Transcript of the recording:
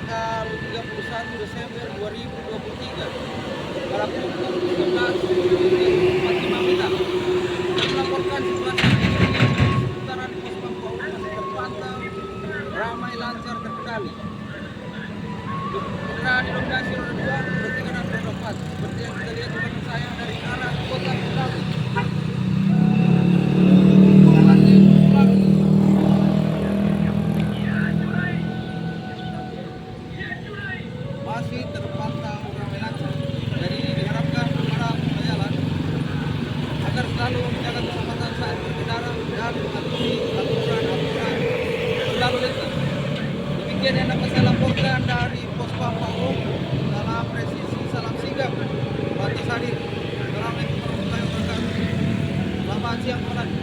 tanggal 31 Desember 2023 pada pukul 19.45 dan melaporkan situasi seputaran pos Pampa masih terpantau ramai, lancar, terkendali. Kendaraan didominasi roda 2, roda 3 dan roda 4 seperti yang kita lihat di belakang saya dari arah kota Betawi. Masih terpantau ramai, lancar. Jadi diharapkan para penjalan agar selalu menjaga keselamatan saat berkendara dan mematuhi aturan-aturan berlalu lintas. Demikian yang dapat saya laporkan dari Pos Pampa. Salam presisi, salam sigap, Batas hadir. Assalamualaikum warahmatullahi wabarakatuh. Selamat siang, teman-teman.